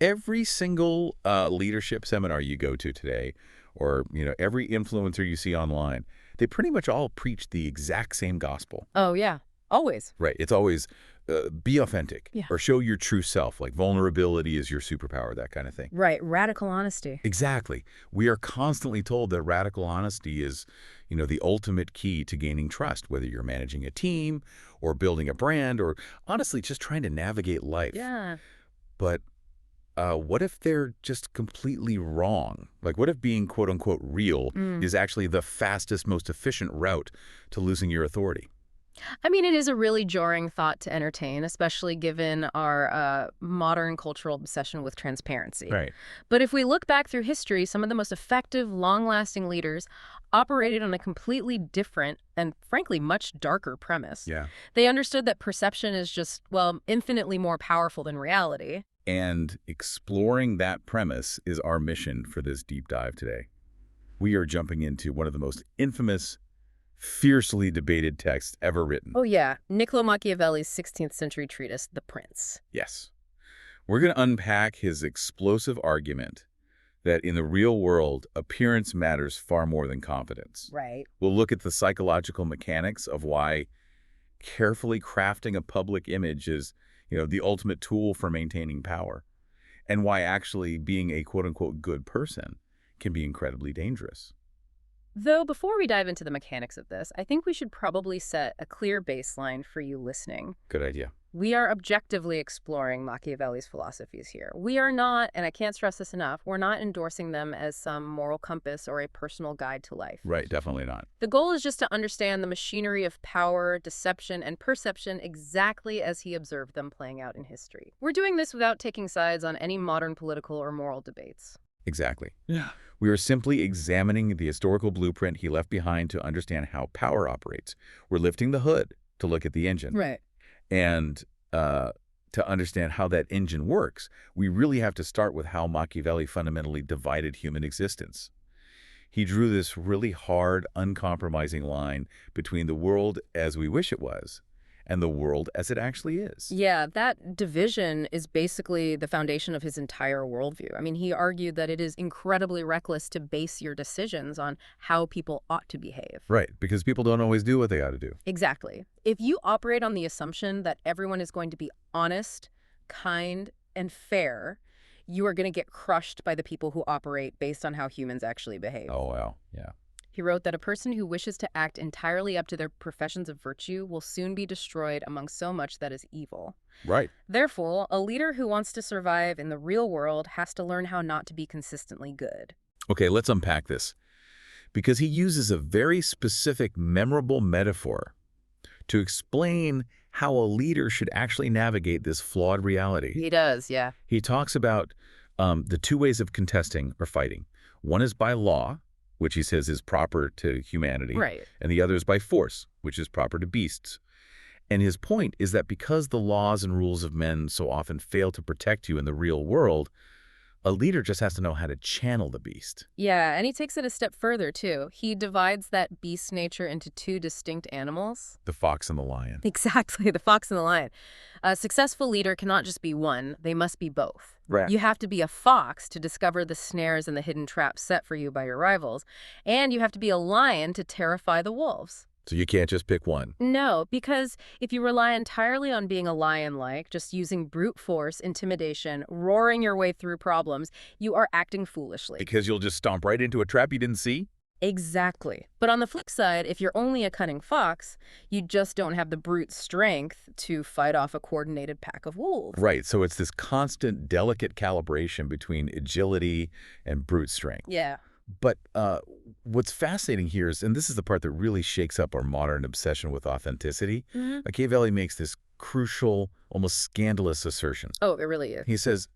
Every single leadership seminar you go to today, or every influencer you see online, they pretty much all preach the exact same gospel. Oh, yeah. Always. Right. It's always be authentic Yeah. or show your true self, like vulnerability is your superpower, that kind of thing. Right. Radical honesty. Exactly. We are constantly told that radical honesty is, the ultimate key to gaining trust, whether you're managing a team or building a brand or honestly just trying to navigate life. Yeah. But what if they're just completely wrong? Like, what if being quote-unquote real is actually the fastest, most efficient route to losing your authority? I mean, it is a really jarring thought to entertain, especially given our modern cultural obsession with transparency. Right. But if we look back through history, some of the most effective, long-lasting leaders operated on a completely different and, frankly, much darker premise. Yeah. They understood that perception is just, well, infinitely more powerful than reality. And exploring that premise is our mission for this deep dive today. We are jumping into one of the most infamous, fiercely debated texts ever written. Oh, yeah. Niccolò Machiavelli's 16th century treatise, The Prince. Yes. We're going to unpack his explosive argument that in the real world, appearance matters far more than confidence. Right. We'll look at the psychological mechanics of why carefully crafting a public image is, the ultimate tool for maintaining power, and why actually being a quote-unquote good person can be incredibly dangerous. Though before we dive into the mechanics of this, I think we should probably set a clear baseline for you listening. Good idea. We are objectively exploring Machiavelli's philosophies here. We are not, and I can't stress this enough, we're not endorsing them as some moral compass or a personal guide to life. Right, definitely not. The goal is just to understand the machinery of power, deception, and perception exactly as he observed them playing out in history. We're doing this without taking sides on any modern political or moral debates. Exactly. Yeah. We are simply examining the historical blueprint he left behind to understand how power operates. We're lifting the hood to look at the engine. Right. And to understand how that engine works, we really have to start with how Machiavelli fundamentally divided human existence. He drew this really hard, uncompromising line between the world as we wish it was and the world as it actually is. Yeah, that division is basically the foundation of his entire worldview. I mean, he argued that it is incredibly reckless to base your decisions on how people ought to behave. Right, because people don't always do what they ought to do. Exactly. If you operate on the assumption that everyone is going to be honest, kind, and fair, you are going to get crushed by the people who operate based on how humans actually behave. Oh, well, yeah. He wrote that a person who wishes to act entirely up to their professions of virtue will soon be destroyed among so much that is evil. Right. Therefore, a leader who wants to survive in the real world has to learn how not to be consistently good. Okay, let's unpack this. Because he uses a very specific, memorable metaphor to explain how a leader should actually navigate this flawed reality. He does, yeah. He talks about the two ways of contesting or fighting. One is by law, which he says is proper to humanity. Right. And the other is by force, which is proper to beasts. And his point is that because the laws and rules of men so often fail to protect you in the real world, a leader just has to know how to channel the beast. Yeah, and he takes it a step further, too. He divides that beast nature into two distinct animals. The fox and the lion. Exactly, the fox and the lion. A successful leader cannot just be one, they must be both. Right. You have to be a fox to discover the snares and the hidden traps set for you by your rivals, and you have to be a lion to terrify the wolves. So you can't just pick one. No, because if you rely entirely on being a lion-like, just using brute force, intimidation, roaring your way through problems, you are acting foolishly. Because you'll just stomp right into a trap you didn't see? Exactly. But on the flip side, if you're only a cunning fox, you just don't have the brute strength to fight off a coordinated pack of wolves. Right, so it's this constant, delicate calibration between agility and brute strength. Yeah. But what's fascinating here is, and this is the part that really shakes up our modern obsession with authenticity, Machiavelli makes this crucial, almost scandalous assertion. Oh, it really is. He says,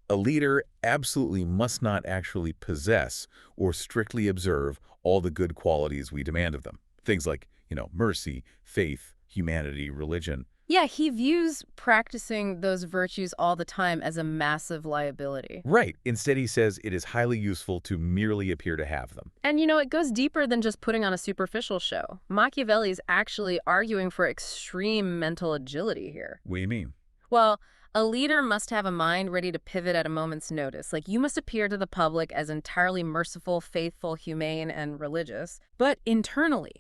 a leader absolutely must not actually possess or strictly observe all the good qualities we demand of them. Things like, mercy, faith, humanity, religion. Yeah, he views practicing those virtues all the time as a massive liability. Right. Instead, he says it is highly useful to merely appear to have them. And it goes deeper than just putting on a superficial show. Machiavelli is actually arguing for extreme mental agility here. What do you mean? Well, A leader must have a mind ready to pivot at a moment's notice. Like, you must appear to the public as entirely merciful, faithful, humane, and religious. But internally,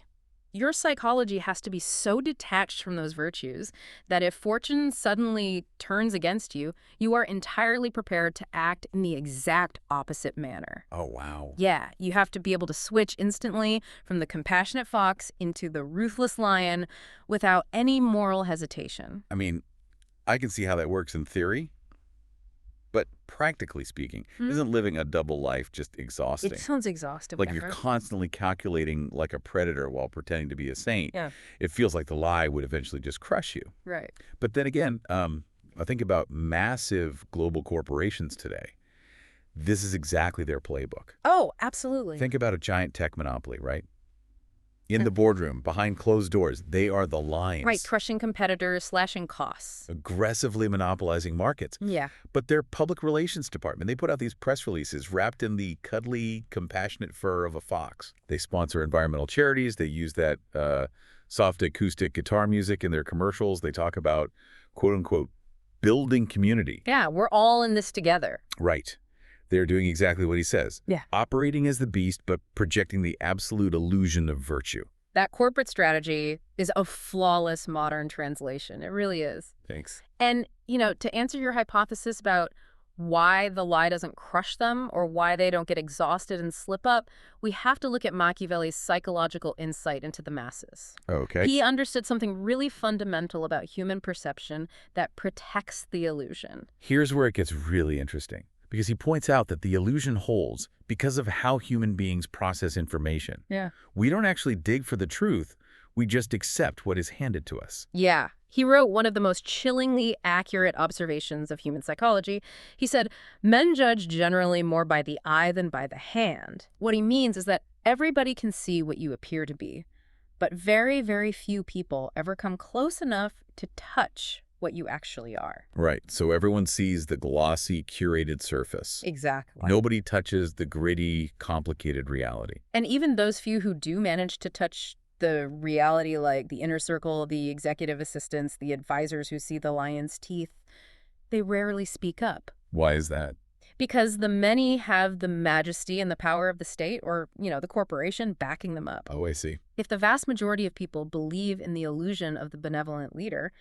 your psychology has to be so detached from those virtues that if fortune suddenly turns against you, you are entirely prepared to act in the exact opposite manner. Oh, wow. Yeah, you have to be able to switch instantly from the compassionate fox into the ruthless lion without any moral hesitation. I mean, I can see how that works in theory, but practically speaking, isn't living a double life just exhausting? It sounds exhaustive. Like you're constantly calculating like a predator while pretending to be a saint. Yeah. It feels like the lie would eventually just crush you. Right. But then again, I think about massive global corporations today. This is exactly their playbook. Oh, absolutely. Think about a giant tech monopoly, right? In the boardroom, behind closed doors, they are the lions. Right, crushing competitors, slashing costs. Aggressively monopolizing markets. Yeah. But their public relations department, they put out these press releases wrapped in the cuddly, compassionate fur of a fox. They sponsor environmental charities. They use that soft acoustic guitar music in their commercials. They talk about, quote unquote, building community. Yeah, we're all in this together. Right. They're doing exactly what he says. Yeah. Operating as the beast, but projecting the absolute illusion of virtue. That corporate strategy is a flawless modern translation. It really is. Thanks. And, to answer your hypothesis about why the lie doesn't crush them or why they don't get exhausted and slip up, we have to look at Machiavelli's psychological insight into the masses. Okay. He understood something really fundamental about human perception that protects the illusion. Here's where it gets really interesting, because he points out that the illusion holds because of how human beings process information. Yeah. We don't actually dig for the truth. We just accept what is handed to us. Yeah. He wrote one of the most chillingly accurate observations of human psychology. He said, "Men judge generally more by the eye than by the hand." What he means is that everybody can see what you appear to be, but very, very few people ever come close enough to touch what you actually are. Right. So everyone sees the glossy, curated surface. Exactly. Nobody touches the gritty, complicated reality. And even those few who do manage to touch the reality, like the inner circle, the executive assistants, the advisors who see the lion's teeth, they rarely speak up. Why is that? Because the many have the majesty and the power of the state or, the corporation backing them up. Oh, I see. If the vast majority of people believe in the illusion of the benevolent leader,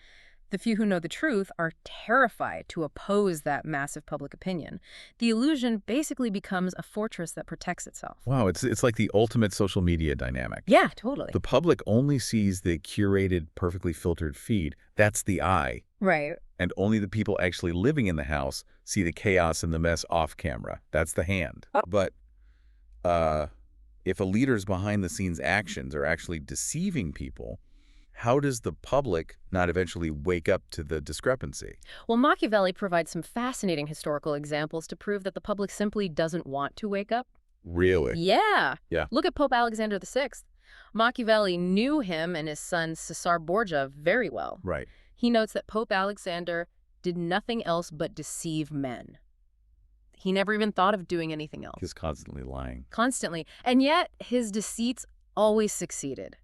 the few who know the truth are terrified to oppose that massive public opinion. The illusion basically becomes a fortress that protects itself. Wow, it's like the ultimate social media dynamic. Yeah, totally. The public only sees the curated, perfectly filtered feed. That's the eye. Right. And only the people actually living in the house see the chaos and the mess off camera. That's the hand. Oh. But if a leader's behind-the-scenes actions are actually deceiving people, how does the public not eventually wake up to the discrepancy? Well, Machiavelli provides some fascinating historical examples to prove that the public simply doesn't want to wake up. Really? Yeah. Yeah. Look at Pope Alexander VI. Machiavelli knew him and his son Caesar Borgia very well. Right. He notes that Pope Alexander did nothing else but deceive men. He never even thought of doing anything else. He's constantly lying. Constantly. And yet, his deceits always succeeded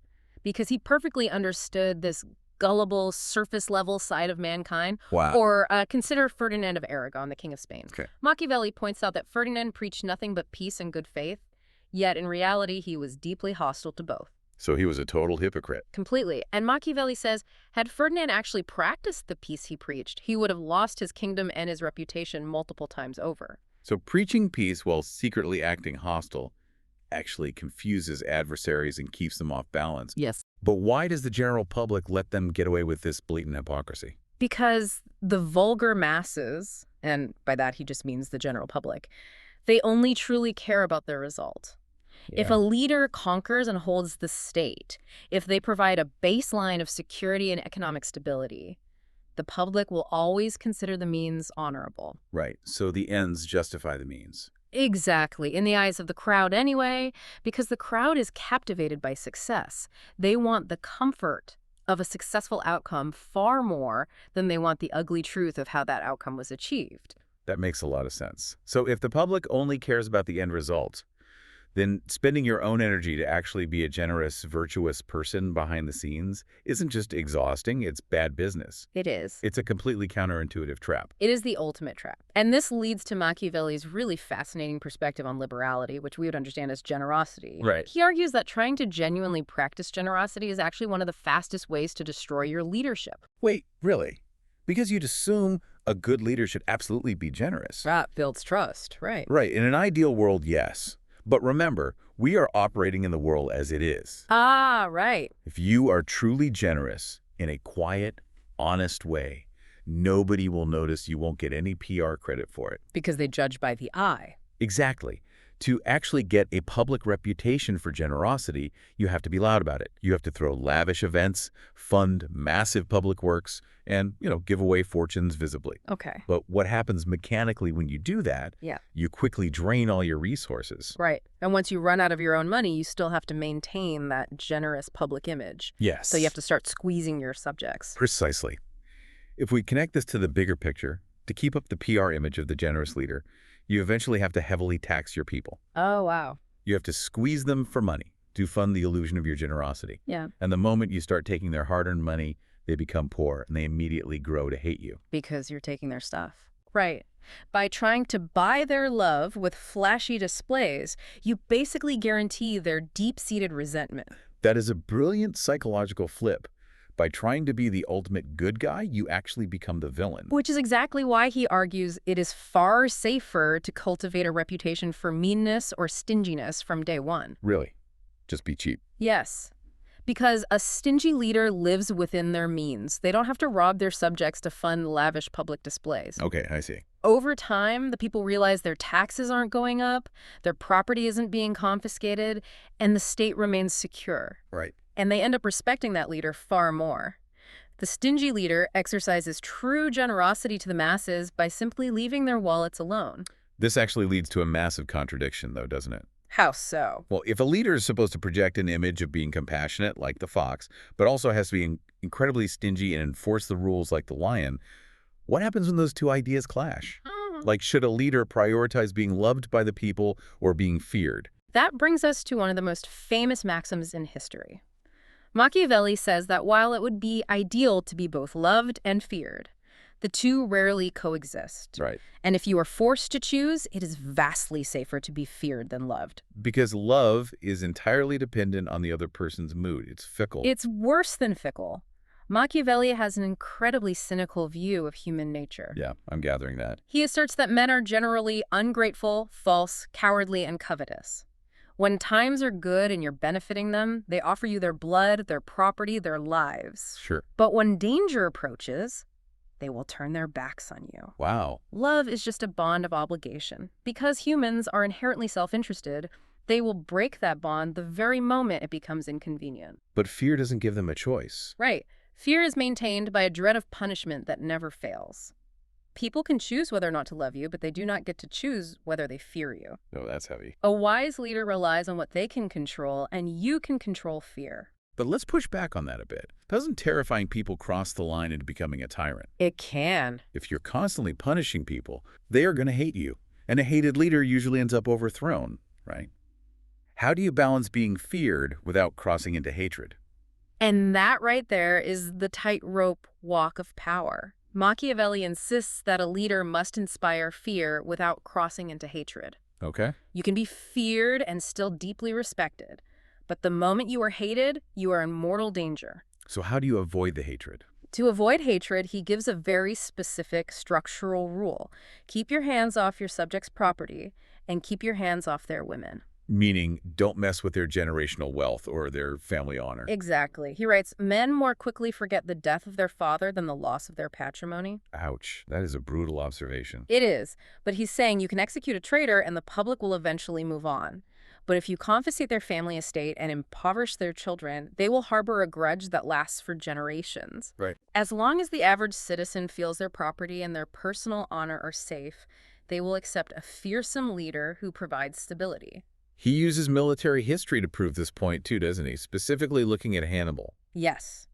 because he perfectly understood this gullible, surface-level side of mankind. Wow. Or consider Ferdinand of Aragon, the King of Spain. Okay. Machiavelli points out that Ferdinand preached nothing but peace and good faith, yet in reality, he was deeply hostile to both. So he was a total hypocrite. Completely. And Machiavelli says, had Ferdinand actually practiced the peace he preached, he would have lost his kingdom and his reputation multiple times over. So preaching peace while secretly acting hostile actually confuses adversaries and keeps them off balance. Yes. But why does the general public let them get away with this blatant hypocrisy? Because the vulgar masses, and by that he just means the general public, they only truly care about their result. Yeah. If a leader conquers and holds the state, if they provide a baseline of security and economic stability, the public will always consider the means honorable. Right. So the ends justify the means. Exactly. In the eyes of the crowd anyway, because the crowd is captivated by success. They want the comfort of a successful outcome far more than they want the ugly truth of how that outcome was achieved. That makes a lot of sense. So if the public only cares about the end result, then spending your own energy to actually be a generous, virtuous person behind the scenes isn't just exhausting, it's bad business. It is. It's a completely counterintuitive trap. It is the ultimate trap. And this leads to Machiavelli's really fascinating perspective on liberality, which we would understand as generosity. Right. He argues that trying to genuinely practice generosity is actually one of the fastest ways to destroy your leadership. Wait, really? Because you'd assume a good leader should absolutely be generous. That builds trust, right? Right. In an ideal world, yes. But remember, we are operating in the world as it is. Ah, right. If you are truly generous in a quiet, honest way, nobody will notice. You won't get any PR credit for it. Because they judge by the eye. Exactly. To actually get a public reputation for generosity, you have to be loud about it. You have to throw lavish events, fund massive public works, and, give away fortunes visibly. Okay. But what happens mechanically when you do that, you quickly drain all your resources. Right. And once you run out of your own money, you still have to maintain that generous public image. Yes. So you have to start squeezing your subjects. Precisely. If we connect this to the bigger picture, to keep up the PR image of the generous leader, you eventually have to heavily tax your people. Oh, wow. You have to squeeze them for money to fund the illusion of your generosity. Yeah. And the moment you start taking their hard-earned money, they become poor and they immediately grow to hate you. Because you're taking their stuff. Right. By trying to buy their love with flashy displays, you basically guarantee their deep-seated resentment. That is a brilliant psychological flip. By trying to be the ultimate good guy, you actually become the villain. Which is exactly why he argues it is far safer to cultivate a reputation for meanness or stinginess from day one. Really? Just be cheap. Yes. Because a stingy leader lives within their means. They don't have to rob their subjects to fund lavish public displays. Okay, I see. Over time, the people realize their taxes aren't going up, their property isn't being confiscated, and the state remains secure. Right. And they end up respecting that leader far more. The stingy leader exercises true generosity to the masses by simply leaving their wallets alone. This actually leads to a massive contradiction, though, doesn't it? How so? Well, if a leader is supposed to project an image of being compassionate, like the fox, but also has to be incredibly stingy and enforce the rules like the lion, what happens when those two ideas clash? Like, should a leader prioritize being loved by the people or being feared? That brings us to one of the most famous maxims in history. Machiavelli says that while it would be ideal to be both loved and feared, the two rarely coexist. Right. And if you are forced to choose, it is vastly safer to be feared than loved. Because love is entirely dependent on the other person's mood. It's fickle. It's worse than fickle. Machiavelli has an incredibly cynical view of human nature. Yeah, I'm gathering that. He asserts that men are generally ungrateful, false, cowardly, and covetous. When times are good and you're benefiting them, they offer you their blood, their property, their lives. Sure. But when danger approaches, they will turn their backs on you. Wow. Love is just a bond of obligation. Because humans are inherently self-interested, they will break that bond the very moment it becomes inconvenient. But fear doesn't give them a choice. Right. Fear is maintained by a dread of punishment that never fails. People can choose whether or not to love you, but they do not get to choose whether they fear you. No, that's heavy. A wise leader relies on what they can control, and you can control fear. But let's push back on that a bit. Doesn't terrifying people cross the line into becoming a tyrant? It can. If you're constantly punishing people, they are going to hate you. And a hated leader usually ends up overthrown, right? How do you balance being feared without crossing into hatred? And that right there is the tightrope walk of power. Machiavelli insists that a leader must inspire fear without crossing into hatred. Okay. You can be feared and still deeply respected, but the moment you are hated, you are in mortal danger. So how do you avoid the hatred? To avoid hatred, he gives a very specific structural rule. Keep your hands off your subjects' property and keep your hands off their women. Meaning, don't mess with their generational wealth or their family honor. Exactly. He writes, men more quickly forget the death of their father than the loss of their patrimony. Ouch. That is a brutal observation. It is. But he's saying you can execute a traitor and the public will eventually move on. But if you confiscate their family estate and impoverish their children, they will harbor a grudge that lasts for generations. Right. As long as the average citizen feels their property and their personal honor are safe, they will accept a fearsome leader who provides stability. He uses military history to prove this point too, doesn't he? Specifically looking at Hannibal. Yes.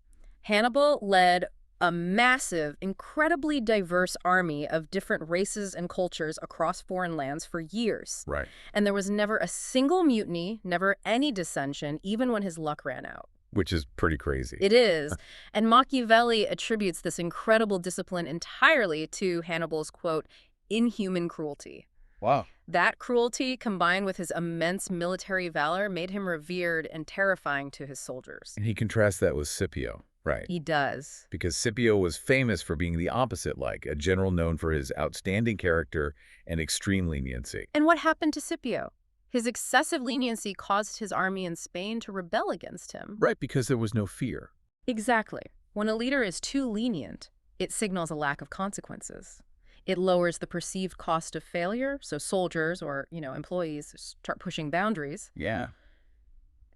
Hannibal led a massive, incredibly diverse army of different races and cultures across foreign lands for years. Right. And there was never a single mutiny, never any dissension, even when his luck ran out. Which is pretty crazy. It is. And Machiavelli attributes this incredible discipline entirely to Hannibal's, quote, inhuman cruelty. Wow. That cruelty, combined with his immense military valor, made him revered and terrifying to his soldiers. And he contrasts that with Scipio. Right. He does. Because Scipio was famous for being the opposite, like a general known for his outstanding character and extreme leniency. And what happened to Scipio? His excessive leniency caused his army in Spain to rebel against him. Right, because there was no fear. Exactly. When a leader is too lenient, it signals a lack of consequences. It lowers the perceived cost of failure, so soldiers or, employees start pushing boundaries. Yeah.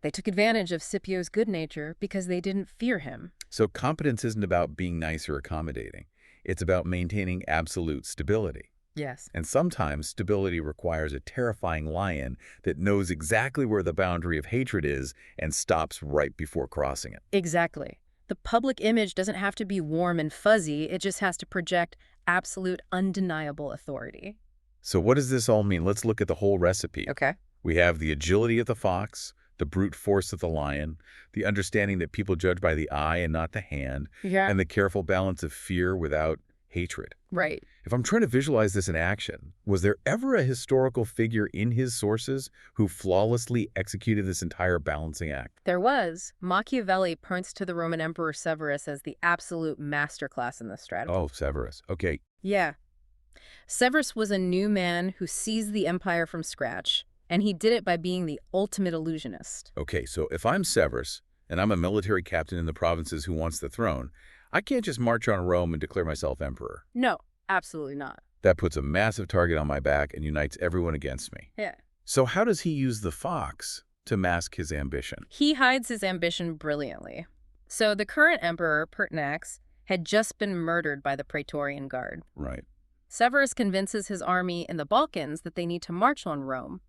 They took advantage of Scipio's good nature because they didn't fear him. So competence isn't about being nice or accommodating. It's about maintaining absolute stability. Yes. And sometimes stability requires a terrifying lion that knows exactly where the boundary of hatred is and stops right before crossing it. Exactly. The public image doesn't have to be warm and fuzzy. It just has to project absolute, undeniable authority. So what does this all mean? Let's look at the whole recipe. Okay. We have the agility of the fox, the brute force of the lion, the understanding that people judge by the eye and not the hand, Yeah. and the careful balance of fear without hatred. Right. If I'm trying to visualize this in action, was there ever a historical figure in his sources who flawlessly executed this entire balancing act? There was. Machiavelli points to the Roman Emperor Severus as the absolute masterclass in this strategy. Oh, Severus. Okay. Yeah. Severus was a new man who seized the empire from scratch, and he did it by being the ultimate illusionist. Okay, so if I'm Severus, and I'm a military captain in the provinces who wants the throne, I can't just march on Rome and declare myself emperor. No, absolutely not. That puts a massive target on my back and unites everyone against me. Yeah. So how does he use the fox to mask his ambition? He hides his ambition brilliantly. So the current emperor, Pertinax, had just been murdered by the Praetorian Guard. Right. Severus convinces his army in the Balkans that they need to march on Rome,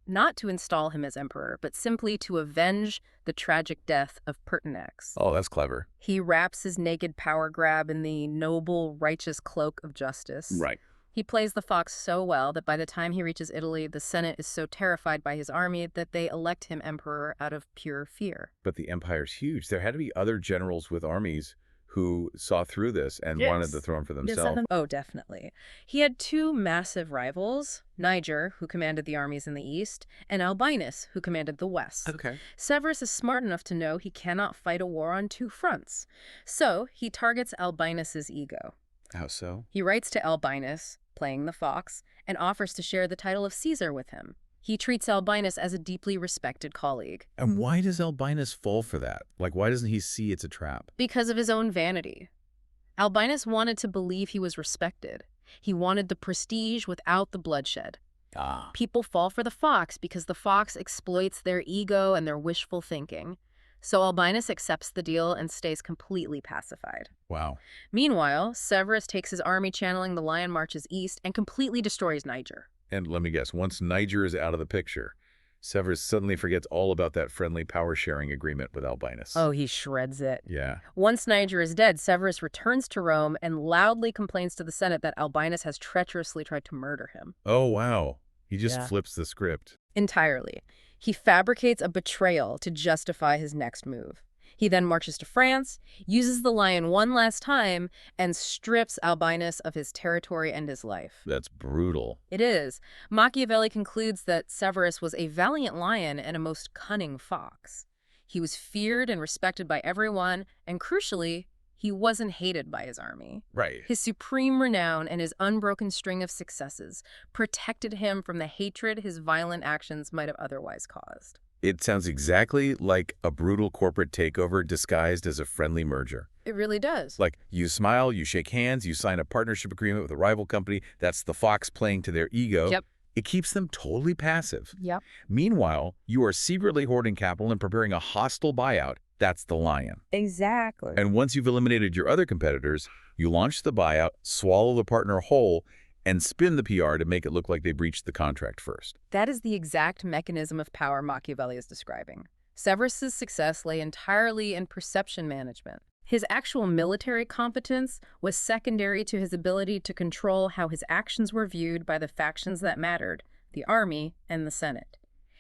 not to install him as emperor, but simply to avenge the tragic death of Pertinax. Oh, that's clever. He wraps his naked power grab in the noble, righteous cloak of justice. Right. He plays the fox so well that by the time he reaches Italy, the Senate is so terrified by his army that they elect him emperor out of pure fear. But the empire's huge. There had to be other generals with armies who saw through this and Yes. wanted the throne for themselves. Oh, definitely. He had two massive rivals, Niger, who commanded the armies in the east, and Albinus, who commanded the west. Okay. Severus is smart enough to know he cannot fight a war on two fronts. So he targets Albinus's ego. How so? He writes to Albinus, playing the fox, and offers to share the title of Caesar with him. He treats Albinus as a deeply respected colleague. And why does Albinus fall for that? Like, why doesn't he see it's a trap? Because of his own vanity. Albinus wanted to believe he was respected. He wanted the prestige without the bloodshed. Ah. People fall for the fox because the fox exploits their ego and their wishful thinking. So Albinus accepts the deal and stays completely pacified. Wow. Meanwhile, Severus takes his army channeling the lion marches east and completely destroys Niger. And let me guess, once Niger is out of the picture, Severus suddenly forgets all about that friendly power-sharing agreement with Albinus. Oh, he shreds it. Yeah. Once Niger is dead, Severus returns to Rome and loudly complains to the Senate that Albinus has treacherously tried to murder him. Oh, wow. He just Yeah. flips the script. Entirely. He fabricates a betrayal to justify his next move. He then marches to France, uses the lion one last time, and strips Albinus of his territory and his life. That's brutal. It is. Machiavelli concludes that Severus was a valiant lion and a most cunning fox. He was feared and respected by everyone, and crucially, he wasn't hated by his army. Right. His supreme renown and his unbroken string of successes protected him from the hatred his violent actions might have otherwise caused. It sounds exactly like a brutal corporate takeover disguised as a friendly merger. It really does. Like, you smile, you shake hands, you sign a partnership agreement with a rival company. That's the fox playing to their ego. Yep. It keeps them totally passive. Yep. Meanwhile, you are secretly hoarding capital and preparing a hostile buyout. That's the lion. Exactly. And once you've eliminated your other competitors, you launch the buyout, swallow the partner whole, and spin the PR to make it look like they breached the contract first. That is the exact mechanism of power Machiavelli is describing. Severus's success lay entirely in perception management. His actual military competence was secondary to his ability to control how his actions were viewed by the factions that mattered, the army and the Senate.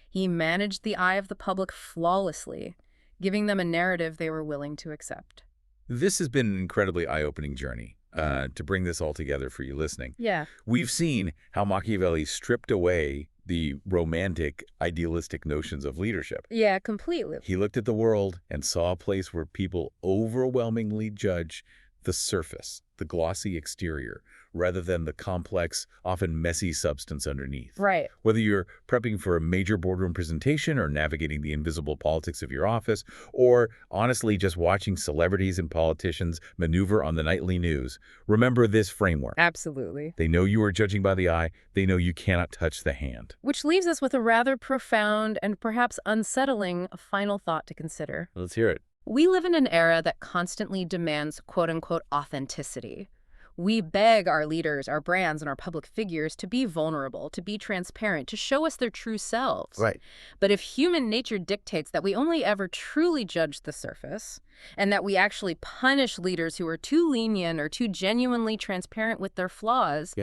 He managed the eye of the public flawlessly, giving them a narrative they were willing to accept. This has been an incredibly eye-opening journey to bring this all together for you listening. Yeah. We've seen how Machiavelli stripped away the romantic, idealistic notions of leadership. Yeah, completely. He looked at the world and saw a place where people overwhelmingly judge the surface, the glossy exterior, rather than the complex, often messy substance underneath. Right. Whether you're prepping for a major boardroom presentation or navigating the invisible politics of your office, or honestly just watching celebrities and politicians maneuver on the nightly news, remember this framework. Absolutely. They know you are judging by the eye. They know you cannot touch the hand. Which leaves us with a rather profound and perhaps unsettling final thought to consider. Let's hear it. We live in an era that constantly demands quote-unquote authenticity. We beg our leaders, our brands, and our public figures to be vulnerable, to be transparent, to show us their true selves. Right. But if human nature dictates that we only ever truly judge the surface, and that we actually punish leaders who are too lenient or too genuinely transparent with their flaws,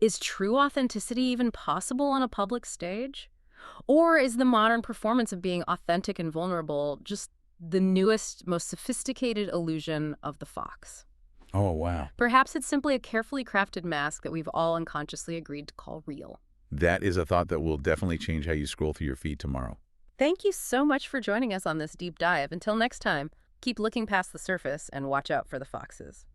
is true authenticity even possible on a public stage? Or is the modern performance of being authentic and vulnerable just the newest, most sophisticated illusion of the fox? Oh, wow. Perhaps it's simply a carefully crafted mask that we've all unconsciously agreed to call real. That is a thought that will definitely change how you scroll through your feed tomorrow. Thank you so much for joining us on this deep dive. Until next time, keep looking past the surface and watch out for the foxes.